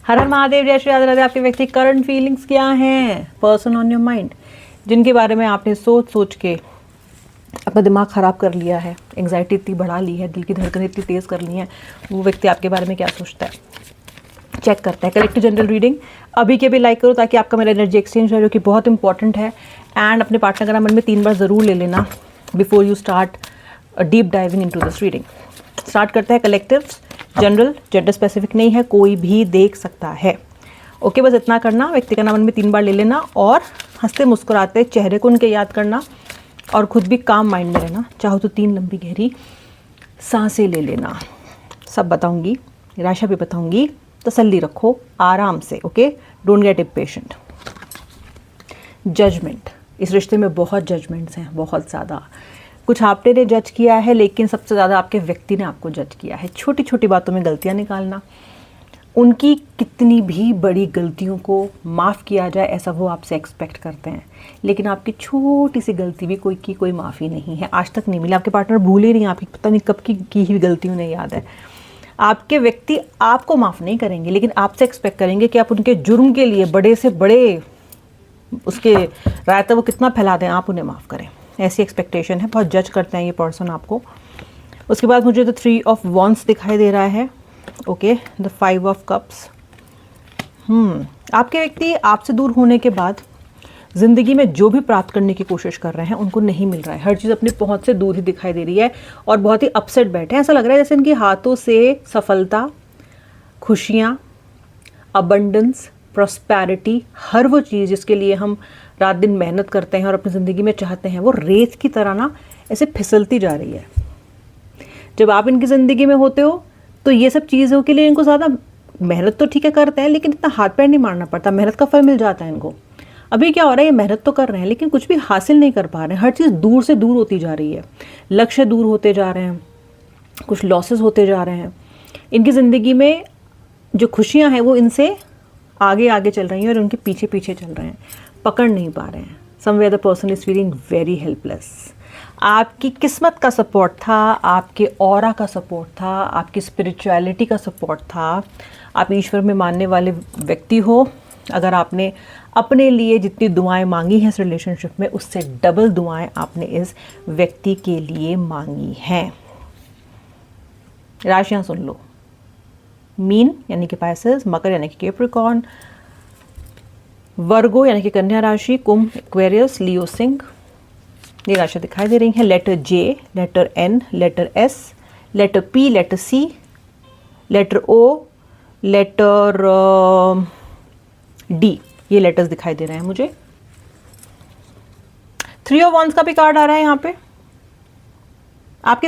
हर हर महादेव, जय श्री राधे राधे। आपके व्यक्ति करंट फीलिंग्स क्या हैं, पर्सन ऑन योर माइंड, जिनके बारे में आपने सोच सोच के अपना दिमाग ख़राब कर लिया है, एंग्जाइटी इतनी बढ़ा ली है, दिल की धड़कन इतनी तेज़ कर ली है, वो व्यक्ति आपके बारे में क्या सोचता है, चेक करता है। कलेक्टिव जनरल रीडिंग अभी के भी लाइक करो ताकि आपका मेरा एनर्जी एक्सचेंज है, जो कि बहुत इंपॉर्टेंट है। एंड अपने पार्टनर का मन में 3 बार ज़रूर ले लेना before you start deep diving into this reading. Start करते हैं। कलेक्टिव जनरल, जेंडर स्पेसिफिक नहीं है, कोई भी देख सकता है। ओके, बस इतना करना, व्यक्ति का नाम मन में 3 बार ले लेना और हंसते मुस्कुराते चेहरे को उनके याद करना और खुद भी काम माइंड में रहना। चाहो तो 3 लंबी गहरी सांसें ले लेना। सब बताऊंगी, निराशा भी बताऊंगी, तसल्ली रखो आराम से। Okay, don't get impatient. Judgement, इस रिश्ते में बहुत जजमेंट्स हैं, बहुत ज़्यादा। कुछ आपने जज किया है, लेकिन सबसे ज़्यादा आपके व्यक्ति ने आपको जज किया है। छोटी छोटी बातों में गलतियाँ निकालना, उनकी कितनी भी बड़ी गलतियों को माफ़ किया जाए ऐसा वो आपसे एक्सपेक्ट करते हैं, लेकिन आपकी छोटी सी गलती भी कोई माफ़ी नहीं है, आज तक नहीं मिली। आपके पार्टनर भूले नहीं, आपकी पता नहीं कब की ही गलती उन्हें याद है। आपके व्यक्ति आपको माफ़ नहीं करेंगे, लेकिन आपसे एक्सपेक्ट करेंगे कि आप उनके जुर्म के लिए बड़े से बड़े उसके रायता वो कितना फैला दें, आप उन्हें माफ़ करें, ऐसी एक्सपेक्टेशन है। बहुत जज करते हैं ये पर्सन आपको। उसके बाद मुझे द 3 ऑफ वॉन्ड्स दिखाई दे रहा है। Okay, the 5 of cups. आपके व्यक्ति आपसे दूर होने के बाद ज़िंदगी में जो भी प्राप्त करने की कोशिश कर रहे हैं उनको नहीं मिल रहा है। हर चीज़ अपनी पहुंच से दूर ही दिखाई दे रही है और बहुत ही अपसेट बैठे हैं। ऐसा लग रहा है जैसे इनके हाथों से सफलता, खुशियाँ, अबंडेंस, प्रॉस्पेरिटी, हर वो चीज़ जिसके लिए हम रात दिन मेहनत करते हैं और अपनी ज़िंदगी में चाहते हैं, वो रेत की तरह ना ऐसे फिसलती जा रही है। जब आप इनकी ज़िंदगी में होते हो तो ये सब चीज़ों के लिए इनको ज़्यादा मेहनत तो ठीक है करते हैं, लेकिन इतना हाथ पैर नहीं मारना पड़ता, मेहनत का फल मिल जाता है इनको। अभी क्या हो रहा है, ये मेहनत तो कर रहे हैं लेकिन कुछ भी हासिल नहीं कर पा रहे हैं। हर चीज़ दूर से दूर होती जा रही है, लक्ष्य दूर होते जा रहे हैं, कुछ लॉसेस होते जा रहे हैं। इनकी ज़िंदगी में जो खुशियाँ हैं वो इनसे आगे आगे चल रही हैं और उनके पीछे पीछे चल रहे हैं, पकड़ नहीं पा रहे हैं। Somewhere the person is feeling very helpless. आपकी किस्मत का सपोर्ट था, आपके ऑरा का सपोर्ट था, आपकी स्पिरिचुअलिटी का सपोर्ट था। आप ईश्वर में मानने वाले व्यक्ति हो। अगर आपने अपने लिए जितनी दुआएं मांगी हैं इस रिलेशनशिप में, उससे डबल दुआएं आपने इस व्यक्ति के लिए मांगी हैं। राशियां सुन लो। मीन यानी कि पाइसेस, मकर यानी कि कैप्रिकॉर्न, वर्गो यानी कि कन्या राशि, कुंभ, एक्वेरियस, लियो, सिंह, ये राशि दिखाई दे रही हैं। Letter J, letter N, letter S, letter P, letter C, letter O, letter D, ये लेटर्स दिखाई दे रहे हैं मुझे। 3 ऑफ वॉन्ड्स का भी कार्ड आ रहा है यहाँ पे। आपके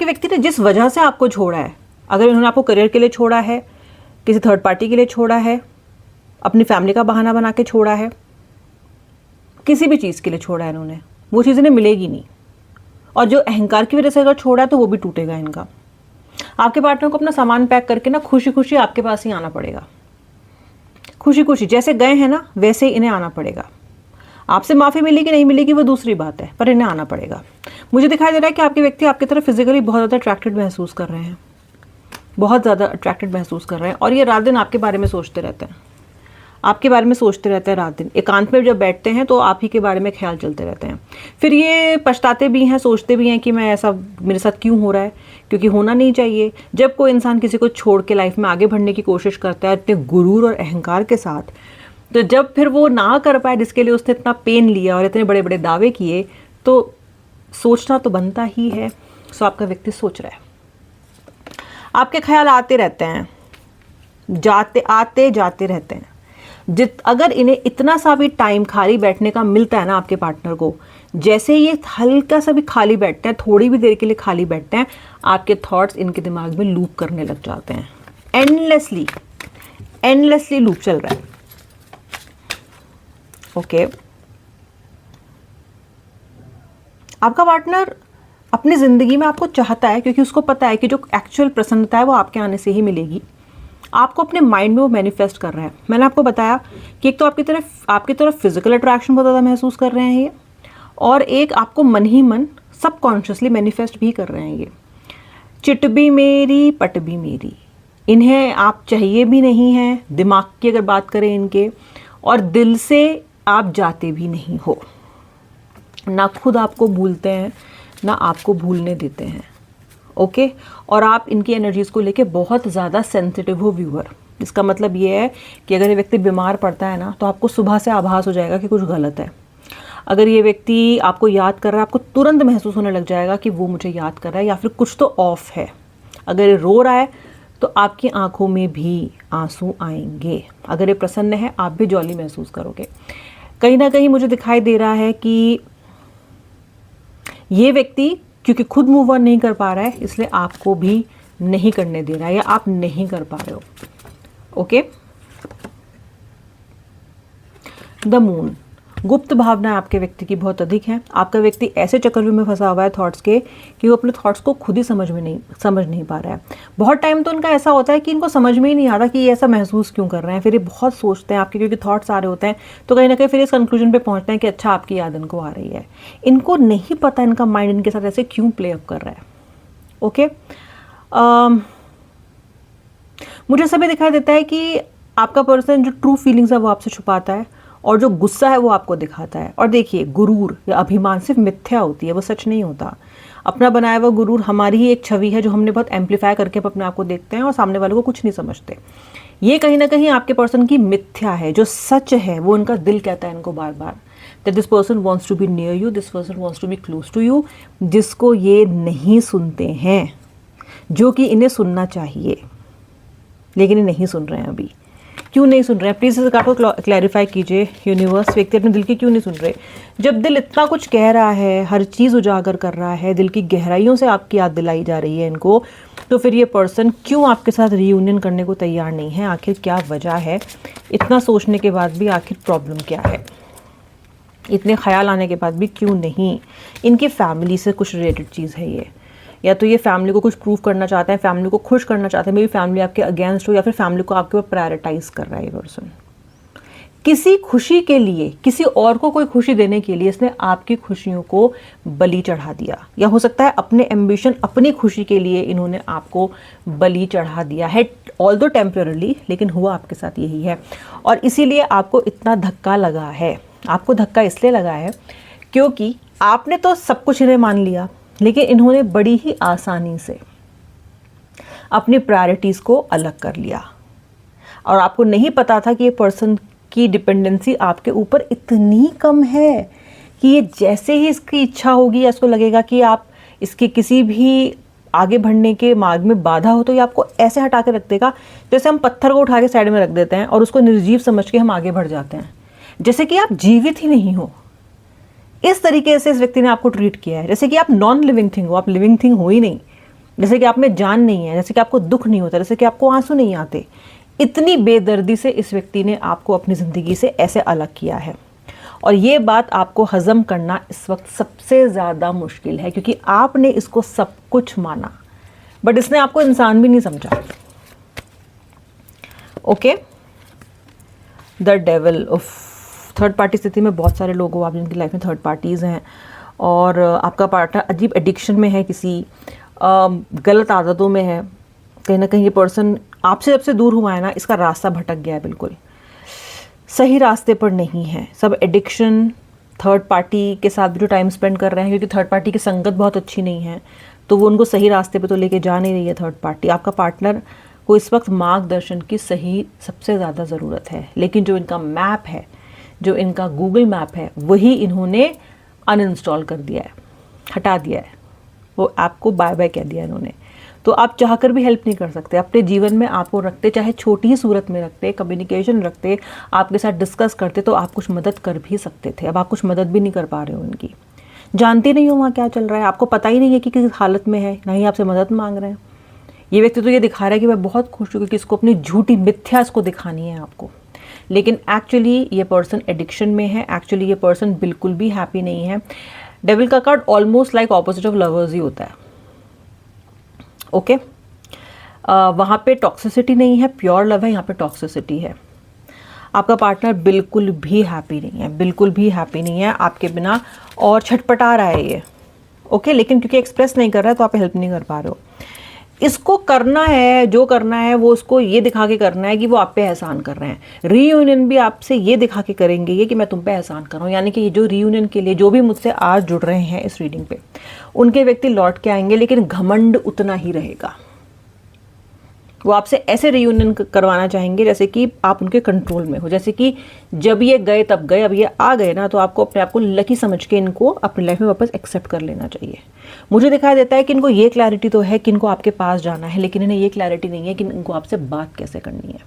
व्यक्ति ने जिस वजह से आपको छोड़ा है, अगर इन्होंने आपको करियर के लिए छोड़ा है, किसी थर्ड पार्टी के लिए छोड़ा है, अपनी फैमिली का बहाना बना के छोड़ा है, किसी भी चीज़ के लिए छोड़ा है इन्होंने, वो चीज़ इन्हें मिलेगी नहीं। और जो अहंकार की वजह से अगर छोड़ा है तो वो भी टूटेगा इनका। आपके पार्टनर को अपना सामान पैक करके ना खुशी खुशी आपके पास ही आना पड़ेगा। खुशी खुशी जैसे गए हैं ना वैसे ही इन्हें आना पड़ेगा। आपसे माफ़ी मिलेगी नहीं मिलेगी वो दूसरी बात है, पर इन्हें आना पड़ेगा। मुझे दिखाई दे रहा है कि आपके व्यक्ति आपकी तरफ फिजिकली बहुत ज़्यादा अट्रैक्टेड महसूस कर रहे हैं, बहुत ज़्यादा अट्रैक्टेड महसूस कर रहे हैं। और ये रात दिन आपके बारे में सोचते रहते हैं, आपके बारे में सोचते रहते हैं रात दिन। एकांत में जब बैठते हैं तो आप ही के बारे में ख्याल चलते रहते हैं। फिर ये पछताते भी हैं, सोचते भी हैं कि मैं ऐसा मेरे साथ क्यों हो रहा है, क्योंकि होना नहीं चाहिए। जब कोई इंसान किसी को छोड़ के लाइफ में आगे बढ़ने की कोशिश करता है इतने गुरूर और अहंकार के साथ, तो जब फिर वो ना कर पाए जिसके लिए उसने इतना पेन लिया और इतने बड़े बड़े दावे किए, तो सोचना तो बनता ही है। सो आपका व्यक्ति सोच रहा है, आपके ख्याल आते रहते हैं, आते जाते रहते हैं। अगर इन्हें इतना सा भी टाइम खाली बैठने का मिलता है ना आपके पार्टनर को, जैसे ये हल्का सा भी खाली बैठते हैं, थोड़ी भी देर के लिए खाली बैठते हैं, आपके थॉट्स इनके दिमाग में लूप करने लग जाते हैं। एंडलेसली लूप चल रहा है। ओके, आपका पार्टनर अपनी ज़िंदगी में आपको चाहता है, क्योंकि उसको पता है कि जो एक्चुअल प्रसन्नता है वो आपके आने से ही मिलेगी। आपको अपने माइंड में वो मैनिफेस्ट कर रहा है। मैंने आपको बताया कि एक तो आपकी तरफ फिजिकल अट्रैक्शन बहुत ज़्यादा महसूस कर रहे हैं ये, और एक आपको मन ही मन सबकॉन्शियसली मैनिफेस्ट भी कर रहे हैं ये। चिट भी मेरी पट भी मेरी, इन्हें आप चाहिए भी नहीं हैं, दिमाग की अगर बात करें इनके, और दिल से आप जाते भी नहीं हो। ना खुद आपको भूलते हैं, ना आपको भूलने देते हैं। ओके, और आप इनकी एनर्जीज़ को लेके बहुत ज़्यादा सेंसिटिव हो व्यूअर। इसका मतलब ये है कि अगर ये व्यक्ति बीमार पड़ता है ना, तो आपको सुबह से आभास हो जाएगा कि कुछ गलत है। अगर ये व्यक्ति आपको याद कर रहा है, आपको तुरंत महसूस होने लग जाएगा कि वो मुझे याद कर रहा है, या फिर कुछ तो ऑफ है। अगर ये रो रहा है तो आपकी आंखों में भी आंसू आएंगे। अगर ये प्रसन्न है, आप भी जॉली महसूस करोगे। कहीं ना कहीं मुझे दिखाई दे रहा है कि ये व्यक्ति क्योंकि खुद मूव ऑन नहीं कर पा रहा है, इसलिए आपको भी नहीं करने दे रहा है, या आप नहीं कर पा रहे हो। ओके, द मून, गुप्त भावना आपके व्यक्ति की बहुत अधिक है। आपका व्यक्ति ऐसे चक्रव्यूह में फंसा हुआ है थॉट्स के कि वो अपने थॉट्स को खुद ही समझ नहीं पा रहा है। बहुत टाइम तो इनका ऐसा होता है कि इनको समझ में ही नहीं आता कि ये ऐसा महसूस क्यों कर रहे हैं। फिर ये बहुत सोचते हैं आपके, क्योंकि थॉट्स आ रहे होते हैं, तो कहीं ना कहीं फिर इस कंक्लूजन पे पहुंचते हैं कि अच्छा आपकी याद इनको आ रही है। इनको नहीं पता इनका माइंड इनके साथ ऐसे क्यों प्ले अप कर रहा है। ओके, मुझे ऐसा भी दिखाई देता है कि आपका पर्सन जो ट्रू फीलिंग्स है वो आपसे छुपाता है, और जो गुस्सा है वो आपको दिखाता है। और देखिए, गुरूर या अभिमान सिर्फ मिथ्या होती है, वो सच नहीं होता। अपना बनाया हुआ गुरूर हमारी ही एक छवि है जो हमने बहुत एम्पलीफाई करके अपने आप को देखते हैं और सामने वालों को कुछ नहीं समझते। ये कहीं ना कहीं आपके पर्सन की मिथ्या है। जो सच है वो उनका दिल कहता है इनको बार बार, that this person wants to be near you, this person wants to be close to you, जिसको ये नहीं सुनते हैं, जो कि इन्हें सुनना चाहिए, लेकिन ये नहीं सुन रहे हैं। अभी क्यों नहीं सुन रहे हैं? प्लीज़ इस कार्ड को क्लैरिफाई कीजिए यूनिवर्स। व्यक्ति अपने दिल की क्यों नहीं सुन रहे? जब दिल इतना कुछ कह रहा है, हर चीज़ उजागर कर रहा है, दिल की गहराइयों से आपकी याद दिलाई जा रही है इनको, तो फिर ये पर्सन क्यों आपके साथ रीयूनियन करने को तैयार नहीं है? आखिर क्या वजह है? इतना सोचने के बाद भी आखिर प्रॉब्लम क्या है? इतने ख्याल आने के बाद भी क्यों नहीं? इनकी फैमिली से कुछ रिलेटेड चीज़ है ये, या तो ये फैमिली को कुछ प्रूव करना चाहते हैं, फैमिली को खुश करना चाहते हैं, मे बी फैमिली आपके अगेंस्ट हो, या फिर फैमिली को आपके ऊपर प्रायोरिटाइज कर रहा है ये पर्सन। किसी खुशी के लिए, किसी और को कोई खुशी देने के लिए इसने आपकी खुशियों को बलि चढ़ा दिया, या हो सकता है अपने एम्बिशन, अपनी खुशी के लिए इन्होंने आपको बलि चढ़ा दिया है, ऑल्दो टेम्पररी, लेकिन हुआ आपके साथ यही है। और इसीलिए आपको इतना धक्का लगा है। आपको धक्का इसलिए लगा है क्योंकि आपने तो सब कुछ इन्हें मान लिया, लेकिन इन्होंने बड़ी ही आसानी से अपनी प्रायोरिटीज़ को अलग कर लिया, और आपको नहीं पता था कि ये पर्सन की डिपेंडेंसी आपके ऊपर इतनी कम है कि ये जैसे ही इसकी इच्छा होगी या इसको लगेगा कि आप इसके किसी भी आगे बढ़ने के मार्ग में बाधा हो, तो ये आपको ऐसे हटा के रख देगा जैसे हम पत्थर को उठा के साइड में रख देते हैं और उसको निर्जीव समझ के हम आगे बढ़ जाते हैं, जैसे कि आप जीवित ही नहीं हो। इस तरीके से इस व्यक्ति ने आपको ट्रीट किया है, जैसे कि आप नॉन लिविंग थिंग हो, आप लिविंग थिंग हो ही नहीं, जैसे कि आप में जान नहीं है, जैसे कि आपको दुख नहीं होता, जैसे कि आपको आंसू नहीं आते। इतनी बेदर्दी से इस व्यक्ति ने आपको अपनी ज़िंदगी से ऐसे अलग किया है, और ये बात आपको हजम करना इस वक्त सबसे ज़्यादा मुश्किल है, क्योंकि आपने इसको सब कुछ माना, बट इसने आपको इंसान भी नहीं समझा। Okay, the devil of third party स्थिति में बहुत सारे लोग हो आप जिनकी लाइफ में थर्ड पार्टीज़ हैं, और आपका पार्टनर अजीब एडिक्शन में है, किसी गलत आदतों में है। कहीं ना कहीं ये पर्सन आपसे जब से दूर हुआ है ना, इसका रास्ता भटक गया है, बिल्कुल सही रास्ते पर नहीं है। सब एडिक्शन, थर्ड पार्टी के साथ भी जो टाइम स्पेंड कर रहे हैं, क्योंकि थर्ड पार्टी की संगत बहुत अच्छी नहीं है, तो वो उनको सही रास्ते पे तो लेके जा नहीं रही है थर्ड पार्टी। आपका पार्टनर को इस वक्त मार्गदर्शन की सही सबसे ज़्यादा ज़रूरत है, लेकिन जो इनका मैप है, जो इनका गूगल मैप है, वही इन्होंने अनइंस्टॉल कर दिया है, हटा दिया है, वो ऐप को बाय बाय कह दिया इन्होंने। तो आप चाहकर भी हेल्प नहीं कर सकते। अपने जीवन में आपको रखते, चाहे छोटी ही सूरत में रखते, कम्युनिकेशन रखते, आपके साथ डिस्कस करते, तो आप कुछ मदद कर भी सकते थे। अब आप कुछ मदद भी नहीं कर पा रहे हो इनकी, जानते नहीं हो वहाँ क्या चल रहा है, आपको पता ही नहीं है कि किस हालत में है, ना ही आपसे मदद मांग रहे हैं। ये व्यक्ति तो ये दिखा रहा है कि मैं बहुत खुश हूँ, क्योंकि इसको अपनी झूठी मिथ्या इसको दिखानी है आपको, लेकिन एक्चुअली ये पर्सन एडिक्शन में है, एक्चुअली ये पर्सन बिल्कुल भी हैप्पी नहीं है। डेविल का card almost like opposite of lovers ही होता है। ओके, वहाँ पे टॉक्सिसिटी नहीं है, प्योर लव है, यहाँ पे टॉक्सिसिटी है। आपका पार्टनर बिल्कुल भी हैप्पी नहीं है, बिल्कुल भी हैप्पी नहीं है आपके बिना, और छटपटा रहा है ये। ओके, लेकिन क्योंकि एक्सप्रेस नहीं कर रहा है तो आप हेल्प नहीं कर पा रहे हो। इसको करना है, जो करना है वो उसको ये दिखा के करना है कि वो आप पे एहसान कर रहे हैं। रीयूनियन भी आपसे ये दिखा के करेंगे ये कि मैं तुम पे एहसान कर रहा हूँ। यानी कि ये जो रीयूनियन के लिए जो भी मुझसे आज जुड़ रहे हैं इस रीडिंग पे, उनके व्यक्ति लौट के आएंगे, लेकिन घमंड उतना ही रहेगा। वो आपसे ऐसे रीयूनियन करवाना चाहेंगे जैसे कि आप उनके कंट्रोल में हो, जैसे कि जब ये गए तब गए, अब ये आ गए ना, तो आपको अपने आप को लकी समझ के इनको अपनी लाइफ में वापस एक्सेप्ट कर लेना चाहिए। मुझे दिखाई देता है कि इनको ये क्लैरिटी तो है कि इनको आपके पास जाना है, लेकिन इन्हें ये क्लैरिटी नहीं है कि इनको आपसे बात कैसे करनी है।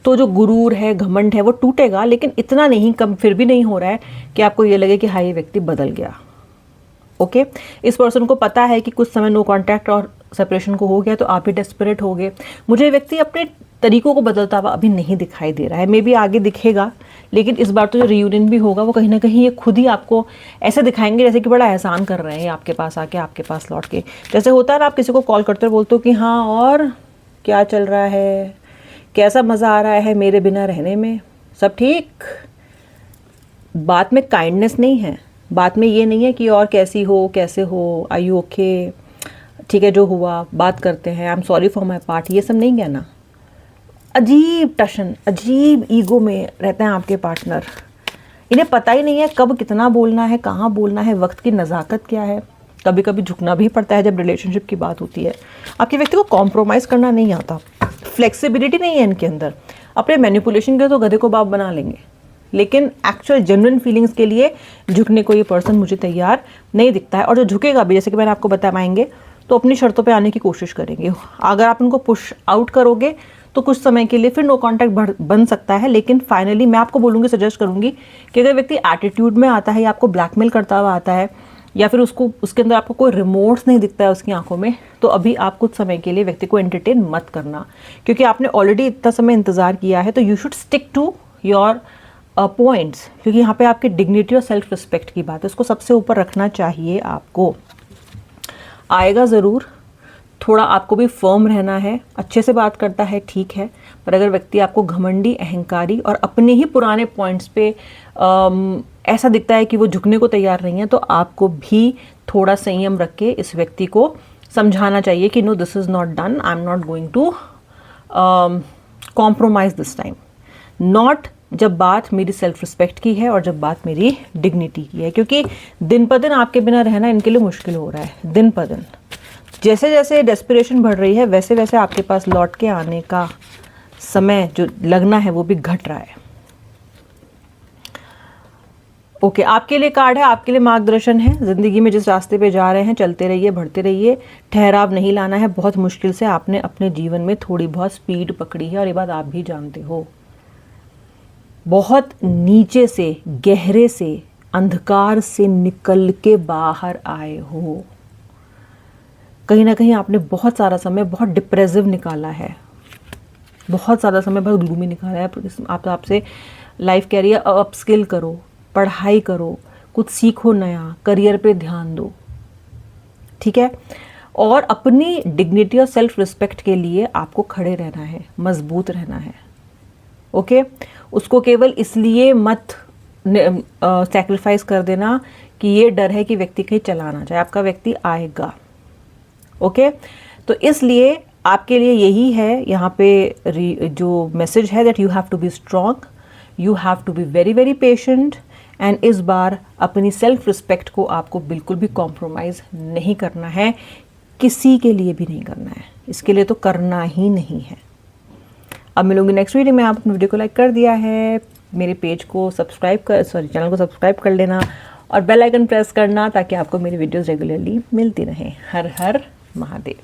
तो जो गुरूर है, घमंड है, वो टूटेगा, लेकिन इतना नहीं, कम फिर भी नहीं हो रहा है कि आपको ये लगे कि हाँ ये व्यक्ति बदल गया। ओके, इस पर्सन को पता है कि कुछ समय नो कॉन्टैक्ट और सेपरेशन को हो गया, तो आप ही डेस्परेट हो गए। मुझे व्यक्ति अपने तरीकों को बदलता हुआ अभी नहीं दिखाई दे रहा है, मे बी आगे दिखेगा, लेकिन इस बार तो जो रियूनियन भी होगा वो कहीं ना कहीं ये खुद ही आपको ऐसे दिखाएंगे जैसे कि बड़ा एहसान कर रहे हैं आपके पास आके, आपके पास लौट के। जैसे होता है ना, आप किसी को कॉल करते हो, बोलते हो कि हाँ और क्या चल रहा है, कैसा मज़ा आ रहा है मेरे बिना रहने में, सब ठीक। बात में काइंडनेस नहीं है, बात में ये नहीं है कि और कैसी हो, कैसे हो, आर यू ओके, ठीक है जो हुआ बात करते हैं, I am sorry for my part, ये सब नहीं कहना। अजीब टशन, अजीब ईगो में रहते हैं आपके पार्टनर। इन्हें पता ही नहीं है कब कितना बोलना है, कहाँ बोलना है, वक्त की नज़ाकत क्या है। कभी कभी झुकना भी पड़ता है जब रिलेशनशिप की बात होती है। आपके व्यक्ति को कॉम्प्रोमाइज़ करना नहीं आता, फ्लेक्सिबिलिटी नहीं है इनके अंदर। अपने मैनिपुलेशन के तो गधे को बाप बना लेंगे, लेकिन एक्चुअल जेन्युइन फीलिंग्स के लिए झुकने को ये पर्सन मुझे तैयार नहीं दिखता है। और जो झुकेगा भी, जैसे कि मैंने आपको बताएंगे, तो अपनी शर्तों पे आने की कोशिश करेंगे। अगर आप उनको पुश आउट करोगे तो कुछ समय के लिए फिर नो कॉन्टैक्ट बन सकता है, लेकिन फाइनली मैं आपको बोलूँगी, सजेस्ट करूँगी कि अगर व्यक्ति एटीट्यूड में आता है या आपको ब्लैकमेल करता हुआ आता है, या फिर उसको उसके अंदर आपको कोई रिमोर्स नहीं दिखता है उसकी आंखों में, तो अभी आप कुछ समय के लिए व्यक्ति को एंटरटेन मत करना, क्योंकि आपने ऑलरेडी इतना समय इंतज़ार किया है। तो you should stick to your points, क्योंकि यहाँ पे आपकी डिग्निटी और सेल्फ रिस्पेक्ट की बात है, उसको सबसे ऊपर रखना चाहिए आपको। आएगा ज़रूर, थोड़ा आपको भी फर्म रहना है। अच्छे से बात करता है ठीक है, पर अगर व्यक्ति आपको घमंडी, अहंकारी और अपने ही पुराने पॉइंट्स पे ऐसा दिखता है कि वो झुकने को तैयार नहीं है, तो आपको भी थोड़ा संयम रख के इस व्यक्ति को समझाना चाहिए कि no, this is not done, I am not going to compromise this time. Not जब बात मेरी सेल्फ रिस्पेक्ट की है और जब बात मेरी डिग्निटी की है, क्योंकि दिन पर दिन आपके बिना रहना इनके लिए मुश्किल हो रहा है। दिन पर दिन जैसे जैसे डेस्पिरेशन बढ़ रही है, वैसे वैसे आपके पास लौट के आने का समय जो लगना है वो भी घट रहा है। ओके, आपके लिए कार्ड है, आपके लिए मार्गदर्शन है। ज़िंदगी में जिस रास्ते पे जा रहे हैं चलते रहिए, बढ़ते रहिए, ठहराव नहीं लाना है। बहुत मुश्किल से आपने अपने जीवन में थोड़ी बहुत स्पीड पकड़ी है, और ये बात आप भी जानते हो। बहुत नीचे से, गहरे से, अंधकार से निकल के बाहर आए हो। कहीं ना कहीं आपने बहुत सारा समय बहुत डिप्रेसिव निकाला है, बहुत ज़्यादा समय बहुत ग्लूमी निकाला है। आप आपसे लाइफ कैरियर अपस्किल करो, पढ़ाई करो, कुछ सीखो नया, करियर पे ध्यान दो, ठीक है। और अपनी डिग्निटी और सेल्फ रिस्पेक्ट के लिए आपको खड़े रहना है, मजबूत रहना है। ओके, उसको केवल इसलिए मत सैक्रिफाइस कर देना कि ये डर है कि व्यक्ति कहीं चला ना जाए। आपका व्यक्ति आएगा, ओके। तो इसलिए आपके लिए यही है यहाँ पे जो मैसेज है, that you have to be strong, you have to be very very patient, and इस बार अपनी सेल्फ रिस्पेक्ट को आपको बिल्कुल भी कॉम्प्रोमाइज़ नहीं करना है, किसी के लिए भी नहीं करना है, इसके लिए तो करना ही नहीं है। अब मिलूंगी नेक्स्ट वीडियो में। आप अपने वीडियो को लाइक कर दिया है, मेरे पेज को सब्सक्राइब कर, चैनल को सब्सक्राइब कर लेना और बेल आइकन प्रेस करना, ताकि आपको मेरी वीडियोस रेगुलरली मिलती रहें। हर हर महादेव।